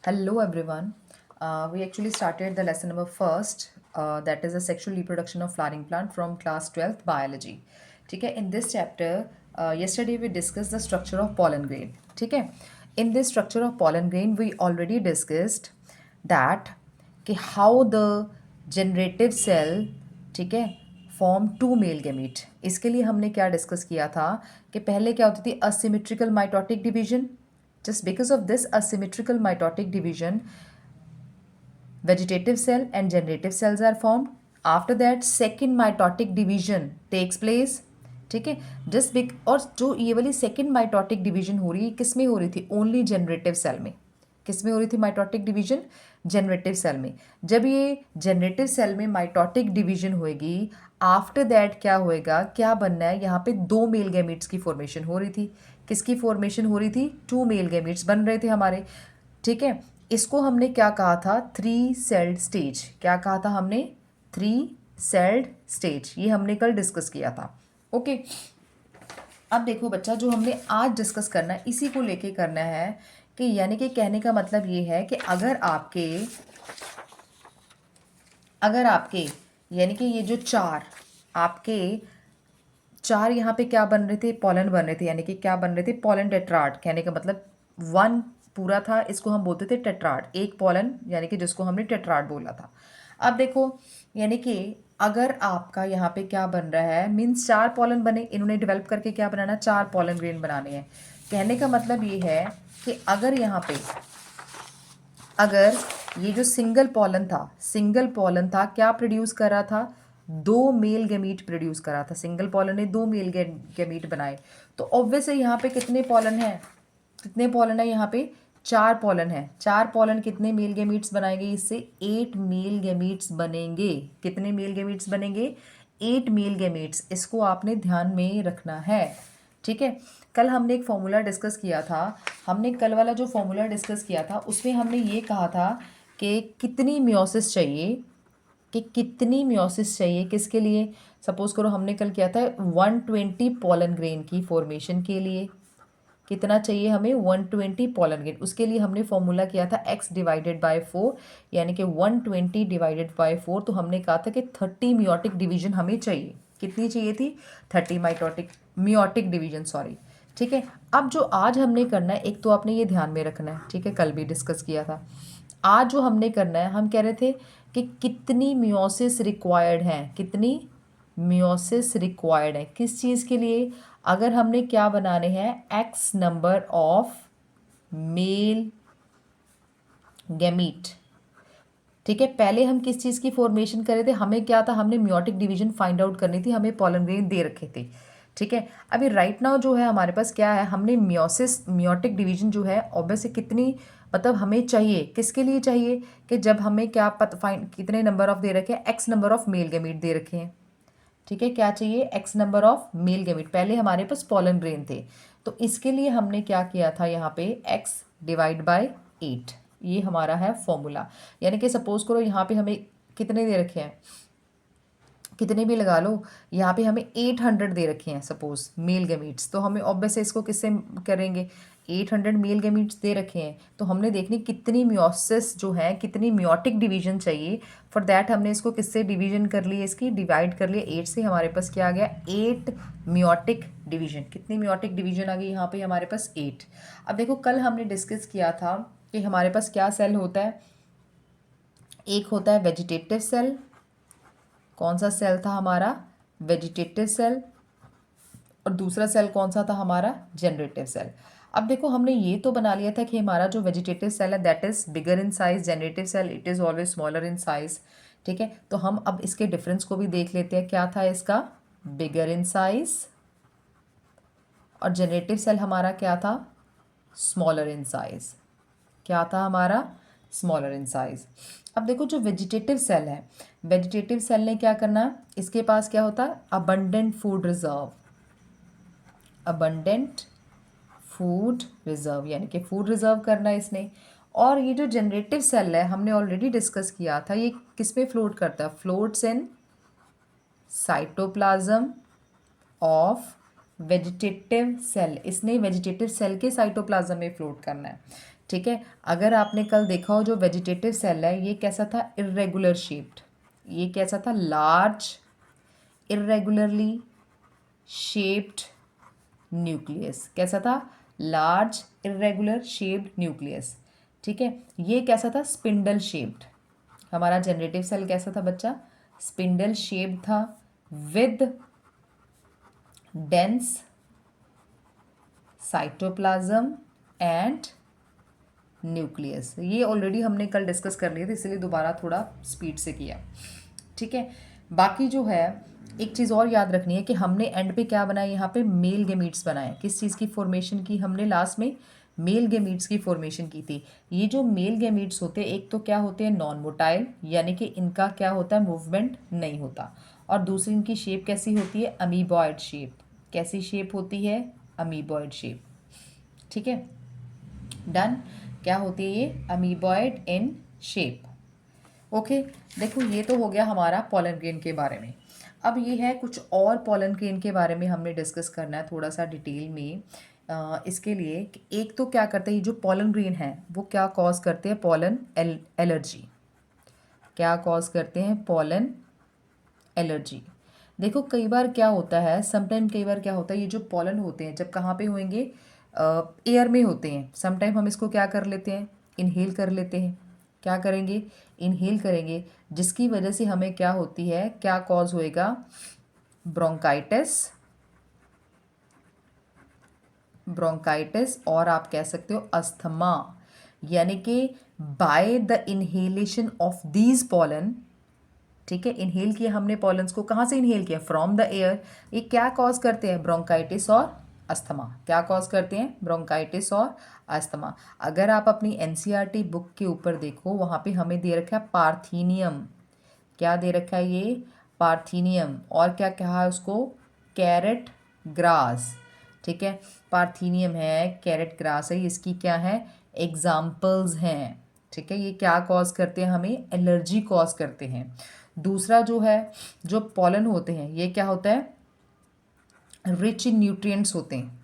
Hello everyone. We actually started the lesson number first, that is the sexual reproduction of flowering plant from class 12th biology. ठीक है. In this chapter, yesterday we discussed the structure of pollen grain. ठीक है. In this structure of pollen grain, we already discussed that कि how the generative cell, ठीक है, form to male gamete. इसके लिए हमने क्या डिस्कस किया था कि पहले क्या होती थी asymmetrical mitotic division. Just because of this asymmetrical mitotic division, vegetative cell and generative cells are formed. After that, second mitotic division takes place. ठीक है. जस्ट बिक और जो ये वाली सेकेंड माइटोटिक डिवीजन हो रही है किस में हो रही थी? ओनली जनरेटिव सेल में. किस में हो रही थी माइटोटिक डिवीजन? जनरेटिव सेल में. जब ये जनरेटिव सेल में माइटोटिक डिवीजन होएगी, आफ्टर दैट क्या होएगा, क्या बनना है? यहाँ पे दो मेल गैमीट्स की फॉर्मेशन हो रही थी. किसकी फॉर्मेशन हो रही थी? टू मेल गैमीट्स बन रहे थे हमारे. ठीक है. इसको हमने क्या कहा था? Three celled stage. क्या कहा था हमने? Three celled stage. ये हमने कल डिस्कस किया था. ओके. अब देखो बच्चा, जो हमने आज डिस्कस करना है इसी को लेके करना है कि यानी कि कहने का मतलब ये है कि अगर आपके यानी कि ये जो आपके चार यहाँ पे क्या बन रहे थे? पॉलन बन रहे थे. यानी कि क्या बन रहे थे? Pollen tetrad. कहने का मतलब वन पूरा था, इसको हम बोलते थे टेट्राड. एक पॉलन यानी कि जिसको हमने टेट्राड बोला था. अब देखो, यानी कि अगर आपका यहाँ पे क्या बन रहा है, मीन्स चार पॉलन बने. इन्होंने डेवलप करके क्या बनाना? चार पॉलन ग्रेन बनाने हैं. कहने का मतलब ये है कि अगर ये जो सिंगल पॉलन था क्या प्रोड्यूस कर रहा था? दो मेल गैमीट प्रोड्यूस कर रहा था. सिंगल पॉलन ने दो मेल गैमीट बनाए. तो ऑब्वियसली यहाँ पे कितने पॉलन है? यहाँ पे चार पॉलन है. चार पॉलन कितने मेल गैमीट्स बनाएंगे? इससे 8 मेल गैमीट्स बनेंगे. कितने मेल गैमीट्स बनेंगे? 8 मेल गैमीट्स. इसको आपने ध्यान में रखना है. ठीक है. कल हमने एक फॉर्मूला डिस्कस किया था. हमने कल वाला जो फॉर्मूला डिस्कस किया था उसमें हमने ये कहा था कि कितनी मियोसिस चाहिए किसके लिए? सपोज करो हमने कल किया था 120 पॉलन ग्रेन की फॉर्मेशन के लिए. कितना चाहिए हमें? 120 पॉलन ग्रेन. उसके लिए हमने फॉर्मूला किया था x डिवाइडेड बाय 4, यानी कि 120 डिवाइडेड बाय 4. तो हमने कहा था कि 30 मियोटिक डिवीजन हमें चाहिए. कितनी चाहिए थी? 30 मियोटिक डिवीजन, सॉरी. ठीक है. अब जो आज हमने करना है, एक तो आपने ये ध्यान में रखना है. ठीक है, कल भी डिस्कस किया था. आज जो हमने करना है, हम कह रहे थे कि कितनी मियोसिस रिक्वायर्ड है. कितनी मियोसिस रिक्वायर्ड है किस चीज़ के लिए? अगर हमने क्या बनाने हैं? X number of male gamete. ठीक है. पहले हम किस चीज़ की फॉर्मेशन कर रहे थे? हमें क्या था? हमने मियोटिक डिवीजन फाइंड आउट करनी थी. हमें पॉलन ग्रेन दे रखे थे. ठीक है. अभी राइट नाउ जो है हमारे पास क्या है? हमने मियोटिक डिवीजन जो है ऑब्वियसली कितनी, मतलब हमें चाहिए किसके लिए चाहिए? कि जब हमें क्या कितने नंबर ऑफ दे रखे हैं? X number of male gamete दे रखे हैं. ठीक है. क्या चाहिए? X number of male gamete. पहले हमारे पास पॉलन ग्रेन थे, तो इसके लिए हमने क्या किया था? यहाँ पे एक्स डिवाइड बाय 8. ये हमारा है फॉर्मूला. यानी कि सपोज करो यहाँ पे हमें कितने दे रखे हैं? कितने भी लगा लो. यहाँ पे हमें 800 दे रखे हैं सपोज मेल गैमीट्स. तो हमें ऑब्वियस इसको किससे करेंगे? 800 मेल गैमीट्स दे रखे हैं, तो हमने देखनी कितनी मियोसिस जो है, कितनी मियोटिक डिवीजन चाहिए. फॉर दैट हमने इसको किससे डिवीजन कर ली? इसकी डिवाइड कर लिया 8 से. हमारे पास क्या आ गया? 8 मियोटिक डिवीजन. कितनी मियोटिक डिवीजन आ गई यहाँ पे? हमारे पास 8. अब देखो, कल हमने डिस्कस किया था कि हमारे पास क्या सेल होता है? एक होता है वेजिटेटिव सेल. कौन सा सेल था हमारा? Vegetative cell. और दूसरा सेल कौन सा था हमारा? Generative cell. अब देखो, हमने ये तो बना लिया था कि हमारा जो वेजिटेटिव सेल है that is bigger in size. Generative cell it is always smaller in size. ठीक है. तो हम अब इसके डिफरेंस को भी देख लेते हैं. क्या था इसका? बिगर इन साइज. और जनरेटिव सेल हमारा क्या था? Smaller in size. क्या था हमारा? Smaller in size. अब देखो, जो वेजिटेटिव सेल है, वेजिटेटिव सेल ने क्या करना? इसके पास क्या होता है? Abundant food reserve. Abundant food reserve यानी कि फूड रिजर्व करना है इसने. और ये जो जनरेटिव सेल है हमने ऑलरेडी डिस्कस किया था, ये किस में फ्लोट करता है? Floats in cytoplasm of vegetative cell. इसने वेजिटेटिव सेल के साइटोप्लाज्म में फ्लोट करना है. ठीक है। अगर आपने कल देखा हो जो वेजिटेटिव सेल है ये कैसा था, इर्रेगुलर शेप्ड, ये कैसा था, लार्ज इर्रेगुलरली शेप्ड न्यूक्लियस, कैसा था, लार्ज इर्रेगुलर शेप्ड न्यूक्लियस। ठीक है। ये कैसा था, स्पिंडल शेप्ड। हमारा जनरेटिव सेल कैसा था बच्चा, स्पिंडल शेप्ड था with dense cytoplasm and nucleus. ये ऑलरेडी हमने कल डिस्कस कर लिया था, इसलिए दोबारा थोड़ा स्पीड से किया। ठीक है। बाकी जो है एक चीज़ और याद रखनी है कि हमने एंड पे क्या बनाया, यहाँ पे मेल गेमीट्स बनाए। किस चीज़ की फॉर्मेशन की हमने लास्ट में, मेल गेमीट्स की फॉर्मेशन की थी। ये जो मेल गेमीट्स होते हैं एक तो क्या होते हैं, नॉन मोटाइल, यानी कि इनका क्या होता है, मूवमेंट नहीं होता, और दूसरी इनकी शेप कैसी होती है, अमीबॉयड शेप। कैसी शेप होती है, अमीबॉयड शेप। ठीक है, डन। क्या होती है ये, अमीबॉयड इन शेप। ओके, देखो ये तो हो गया हमारा पोलन ग्रेन के बारे में। अब ये है कुछ और पोलन ग्रेन के बारे में हमने डिस्कस करना है थोड़ा सा डिटेल में। इसके लिए एक तो क्या करते हैं, ये जो पोलन ग्रेन है वो क्या कॉज करते हैं, पोलन एलर्जी। क्या कॉज करते हैं, पोलन एलर्जी। देखो कई बार क्या होता है, समटाइम कई बार क्या होता है, ये जो पोलन होते हैं जब कहाँ पे होंगे, एयर में होते हैं। समटाइम हम इसको क्या कर लेते हैं, इनहेल कर लेते हैं। क्या करेंगे, इनहेल करेंगे, जिसकी वजह से हमें क्या होती है, क्या कॉज होएगा, ब्रोंकाइटिस, ब्रोंकाइटिस, और आप कह सकते हो अस्थमा। यानी कि by the inhalation of these pollen, ठीक है, इनहेल किया हमने पॉलन्स को, कहाँ से इनहेल किया, फ्रॉम द एयर। ये क्या कॉज करते हैं, ब्रोंकाइटिस और अस्थमा। क्या कॉज करते हैं, ब्रोंकाइटिस और अस्थमा। अगर आप अपनी एनसीईआरटी बुक के ऊपर देखो, वहाँ पे हमें दे रखा है पार्थीनियम। क्या दे रखा है ये, पार्थीनियम, और क्या कहा है उसको, कैरेट ग्रास। ठीक है, पार्थीनियम है, कैरेट ग्रास है, इसकी क्या है, एग्जाम्पल्स हैं। ठीक है, ये क्या कॉज करते हैं, हमें एलर्जी कॉज करते हैं। दूसरा जो है, जो पॉलन होते हैं ये क्या होता है, रिच इन न्यूट्रिएंट्स होते हैं,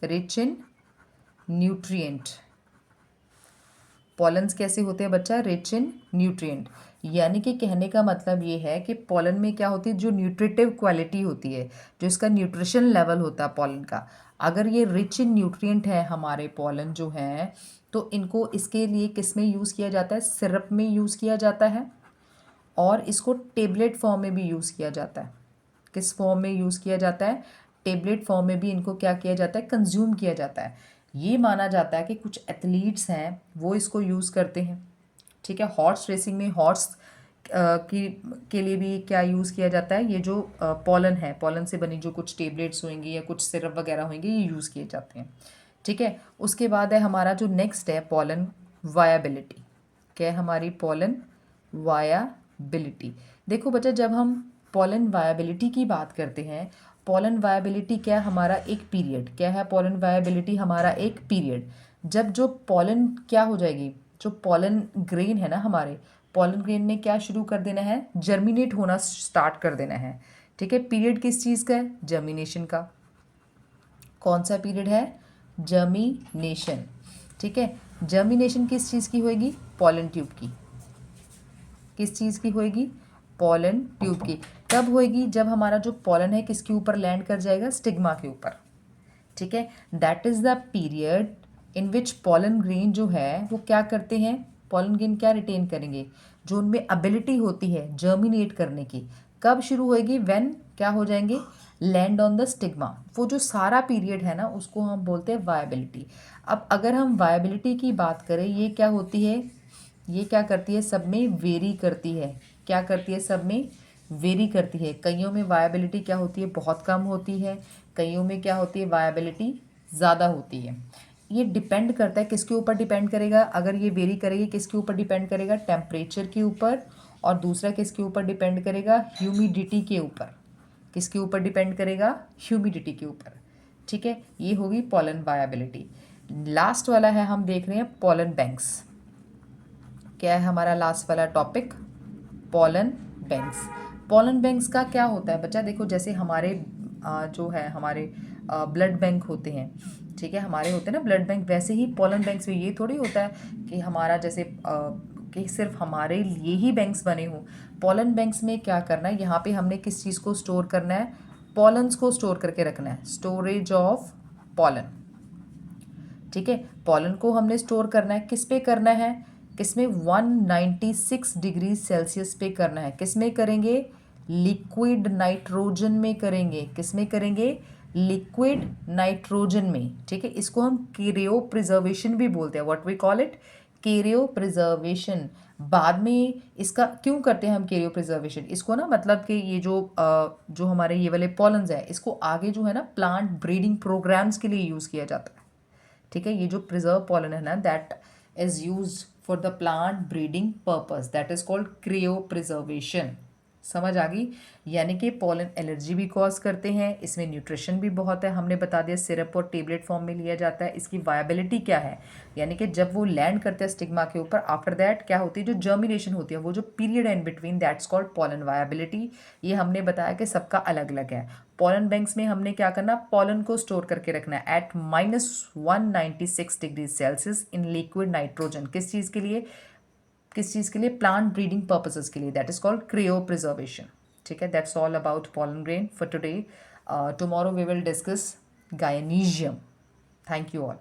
रिच इन न्यूट्रिएंट। पॉलन्स कैसे होते हैं बच्चा, रिच इन न्यूट्रिएंट। यानी कि कहने का मतलब ये है कि पॉलन में क्या होती है, जो न्यूट्रिटिव क्वालिटी होती है, जो इसका न्यूट्रिशन लेवल होता है पॉलन का, अगर ये रिच इन न्यूट्रिएंट है हमारे पॉलन जो हैं, तो इनको इसके लिए किस में यूज़ किया जाता है, सिरप में यूज़ किया जाता है, और इसको टेबलेट फॉर्म में भी यूज़ किया जाता है। किस फॉर्म में यूज़ किया जाता है, टेबलेट फॉर्म में भी इनको क्या किया जाता है, कंज्यूम किया जाता है। ये माना जाता है कि कुछ एथलीट्स हैं वो इसको यूज़ करते हैं। ठीक है, हॉर्स रेसिंग में हॉर्स की के लिए भी क्या यूज़ किया जाता है, ये जो पॉलन है, पॉलन से बनी जो कुछ टेबलेट्स होंगी या कुछ सिरप वगैरह होंगे, ये यूज़ किए जाते हैं। ठीक है, उसके बाद है हमारा जो नेक्स्ट है पॉलन वायाबिलिटी। क्या है हमारी पॉलन वायाबिलिटी। देखो बच्चा, जब हम पॉलन वायाबिलिटी की बात करते हैं, पॉलन वायाबिलिटी क्या है, हमारा एक पीरियड। क्या है पॉलन वायाबिलिटी, हमारा एक पीरियड। जब जो पॉलन क्या हो जाएगी, जो पॉलन ग्रेन है ना हमारे, पॉलन ग्रेन ने क्या शुरू कर देना है, जर्मिनेट होना स्टार्ट कर देना है। ठीक है, पीरियड किस चीज़ का है, जर्मिनेशन का। कौन सा पीरियड है, जर्मिनेशन। ठीक है, जर्मिनेशन किस चीज़ की होएगी, पॉलन ट्यूब की। किस चीज़ की होएगी, पॉलन ट्यूब की। कब होएगी, जब हमारा जो पॉलन है किसके ऊपर लैंड कर जाएगा, स्टिग्मा के ऊपर। ठीक है, that is the period in which pollen grain जो है वो क्या करते हैं, पॉलन ग्रेन क्या रिटेन करेंगे, जो उनमें एबिलिटी होती है जर्मिनेट करने की, कब शुरू होएगी, व्हेन क्या हो जाएंगे, लैंड ऑन द स्टिग्मा। वो जो सारा पीरियड है ना उसको हम बोलते हैं वायबिलिटी। अब अगर हम वायबिलिटी की बात करें, ये क्या होती है, ये क्या करती है, सब में वेरी करती है। क्या करती है, सब में वेरी करती है। कईयों में वायबिलिटी क्या होती है, बहुत कम होती है, कईयों में क्या होती है, वायबिलिटी ज़्यादा होती है। ये डिपेंड करता है, किसके ऊपर डिपेंड करेगा, अगर ये वेरी करेगी किसके ऊपर डिपेंड करेगा, टेम्परेचर के ऊपर, और दूसरा किसके ऊपर डिपेंड करेगा, ह्यूमिडिटी के ऊपर। किसके ऊपर डिपेंड करेगा, ह्यूमिडिटी के ऊपर। ठीक है, ये होगी पॉलन वायबिलिटी। लास्ट वाला है, हम देख रहे हैं पॉलन बैंक्स। क्या है हमारा लास्ट वाला topic, pollen banks. Pollen banks का क्या होता है बच्चा, देखो जैसे हमारे जो है हमारे ब्लड बैंक होते हैं, ठीक है, हमारे होते हैं ना ब्लड बैंक, वैसे ही पोलन बैंक्स में ये थोड़ी होता है कि हमारा जैसे कि सिर्फ हमारे लिए ही बैंक्स बने हों। पोलन बैंक्स में क्या करना है, यहाँ पे हमने किस चीज़ को स्टोर करना है, पोलन्स को स्टोर करके रखना है, स्टोरेज ऑफ पोलन, ठीक है। पोलन को हमने स्टोर करना है, किस पे करना है, किस में, 196 डिग्री सेल्सियस पे करना है। किस में करेंगे, लिक्विड नाइट्रोजन में करेंगे। किस में करेंगे, लिक्विड नाइट्रोजन में, ठीक है। इसको हम क्रियो प्रिजर्वेशन भी बोलते हैं, what we call it, cryopreservation. बाद में इसका क्यों करते हैं हम क्रियो प्रिजर्वेशन, इसको ना मतलब कि ये जो हमारे ये वाले पॉलन्स हैं, इसको आगे जो है ना प्लांट ब्रीडिंग प्रोग्राम्स के लिए यूज़ किया जाता है, ठीक है। ये जो प्रिजर्व पॉलन है ना, that is use for the plant breeding purpose, that is called cryopreservation. समझ आ गई। यानी कि पोलन एलर्जी भी कॉज करते हैं, इसमें न्यूट्रिशन भी बहुत है, हमने बता दिया सिरप और टेबलेट फॉर्म में लिया जाता है। इसकी वायबिलिटी क्या है, यानी कि जब वो लैंड करते हैं स्टिग्मा के ऊपर, आफ्टर दैट क्या होती है, जो जर्मिनेशन होती है, वो जो पीरियड है in between, that's called pollen viability. ये हमने बताया कि सबका अलग अलग है। पोलन बैंक्स में हमने क्या करना, पोलन को स्टोर करके रखना है at -196 degree Celsius in liquid nitrogen. किस चीज़ के लिए, किस चीज़ के लिए, प्लांट ब्रीडिंग पर्पसेस के लिए, that is called cryopreservation, ठीक है। That's all about pollen grain for today. Tomorrow we will discuss gynoecium. Thank you all.